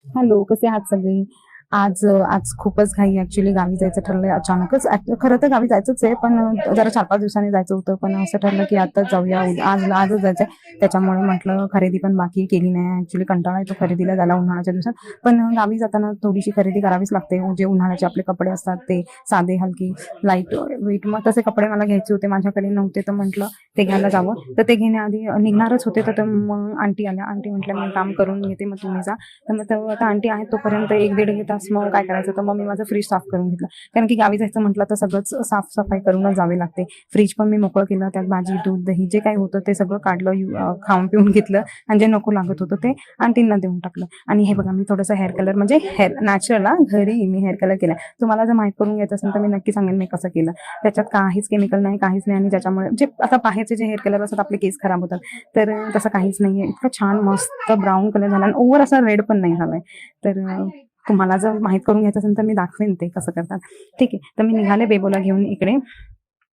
Hello, कसे आहात सगळे? आज खूपच घाई ॲक्चुअली गावी जायचं ठरलंय अचानकच. खरं तर गावी जायचंच आहे, पण जरा 4-5 दिवसांनी जायचं होतं. पण असं ठरलं की आताच जाऊया, आजच जायचंय. त्याच्यामुळे म्हटलं खरेदी पण बाकी केली नाही. ॲक्चुअली कंटाळा येतो खरेदीला जायला उन्हाळ्याच्या दिवसात. पण गावी जाताना थोडीशी खरेदी करावीच लागते. जे उन्हाळ्याचे आपले कपडे असतात ते साधे, हलकी, लाईट वेट. मग तसे कपडे मला घ्यायचे होते. माझ्याकडे नव्हते, तर म्हटलं ते घ्यायला जावं. तर ते घेण्याआधी निघणारच होते, तर मग आंटी आल्या. आंटी म्हटल्या, "मी काम करून घेते, मग तुम्ही जा." तर मग तेव्हा आता आंटी आहेत तोपर्यंत 1-1.5 तास मग काय करायचं, तर मग मी माझं फ्रीज साफ करून घेतलं. कारण की गावी जायचं म्हटलं तर सगळंच साफसफाई करूनच जावे लागते. फ्रीज पण मी मोकळं केलं, त्यात भाजी, दूध, दही जे काही होतं ते सगळं काढलं, खाऊन पिऊन घेतलं आणि जे नको लागत होतं ते आंटींना देऊन टाकलं. आणि हे बघा, मी थोडंसं हेअर कलर म्हणजे हेअर नॅचरल घरी मी हेअर कलर केला. तुम्हाला जर माहीत करून घ्यायचं असेल तर मी नक्की सांगेन मी कसं केलं. त्याच्यात काहीच केमिकल नाही, काहीच नाही. आणि ज्याच्यामुळे जे आता बाहेरचे जे हेअर कलर असतात आपले केस खराब होतात, तर तसं काहीच नाहीये. इतकं छान मस्त ब्राऊन कलर झाला आणि ओव्हर असा रेड पण नाही झालाय. तर तुम्हाला जर माहीत करून घ्यायचं असेल तर मी दाखवेन ते कसं करतात. ठीक आहे. तर मी निघाले बेबोला घेऊन इकडे.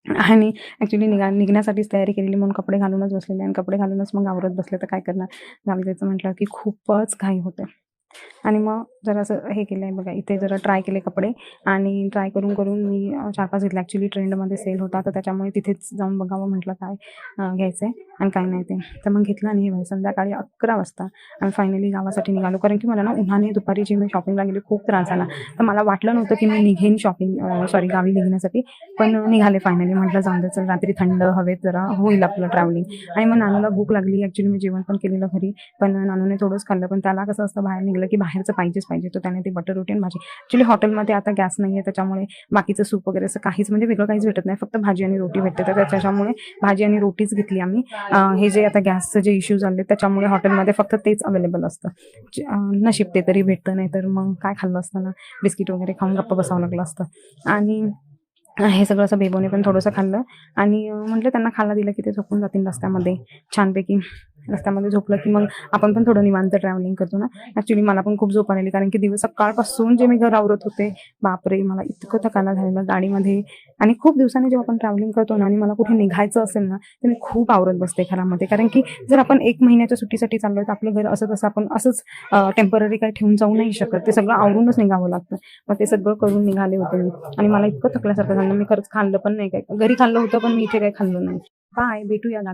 आणि ॲक्चुअली निघण्यासाठीच तयारी केलेली, म्हणून कपडे घालूनच बसलेले आणि कपडे घालूनच मग आवरत बसले. तर काय करणार, गावी जायचं म्हटलं की खूपच घाई होते. आणि मग जरासं हे केलं आहे बघा, इथे जरा ट्राय केले कपडे आणि ट्राय करून मी 4-5 घेतले. ॲक्चुअली ट्रेंडमध्ये सेल होता, तर त्याच्यामुळे तिथेच जाऊन बघावं म्हटलं काय घ्यायचं आहे आणि काय नाही ते. तर मग घेतलं आणि हे संध्याकाळी 11 वाजता आम्ही फायनली गावासाठी निघालो. कारण की मला ना उन्हाने दुपारी जी मी शॉपिंगला गेली खूप त्रास झाला. तर मला वाटलं नव्हतं की मी निघेन गावी निघण्यासाठी. पण निघाले फायनली. म्हटलं जाऊन दे, चल रात्री थंड हवेत जरा होईल आपलं ट्रॅव्हलिंग. आणि मग नानूला भूक लागली. ॲक्चुअली मी जेवण पण केलेलं घरी, पण नानूने थोडंच खाल्लं. पण त्याला कसं असतं, बाहेर निघलं की बाहेरचं पाहिजेच पाहिजे. तर त्याने ती बटर रोटी आणि भाजी. ॲक्चुअली हॉटेलमध्ये आता गॅस नाही आहे, त्याच्यामुळे बाकीचं सूप वगैरे असं काहीच म्हणजे वेगळं काहीच भेटत नाही. फक्त भाजी आणि रोटी भेटते. तर त्याच्यामुळे भाजी आणि रोटीच घेतली आम्ही. हे जे आता गॅसचं जे इश्यू झाले त्याच्यामुळे हॉटेलमध्ये फक्त तेच अवेलेबल असतं. नशीब ते तरी भेटतं, नाही तर मग काय खाल्लं असतं ना, बिस्किट वगैरे खाऊन गप्प बसावं लागलं असतं. आणि हे सगळं असं बेबोने पण थोडंसं खाल्लं आणि म्हटलं त्यांना खायला दिलं की ते झोपून जातील रस्त्यामध्ये छानपैकी. रस्त्यामध्ये झोपलं की मग आपण पण थोडं निवांत ट्रॅव्हलिंग करतो ना. ॲक्चुअली मला पण खूप झोप आलेली, कारण की दिवस सकाळपासून जे मी घर आवरत होते, बापरे, मला इतकं थकायला झालेलं गाडीमध्ये. आणि खूप दिवसांनी जेव्हा आपण ट्रॅव्हलिंग करतो ना आणि मला कुठे निघायचं असेल ना, तर मी खूप आवरत बसते घरामध्ये. कारण की जर आपण 1 महिन्याच्या सुट्टीसाठी चाललोय तर आपलं घर असं तसं आपण असंच टेम्पररी काही ठेवून जाऊ नाही शकत. ते सगळं आवरूनच निघावं लागतं. मग ते सगळं करून निघाले होते मी. आणि मला इतकं थकल्यासारखं झालं, मी खरंच खाल्लं पण नाही काय. घरी खाल्लं होतं पण मी इथे काही खाल्लं नाही. बाय, भेटूया गावी.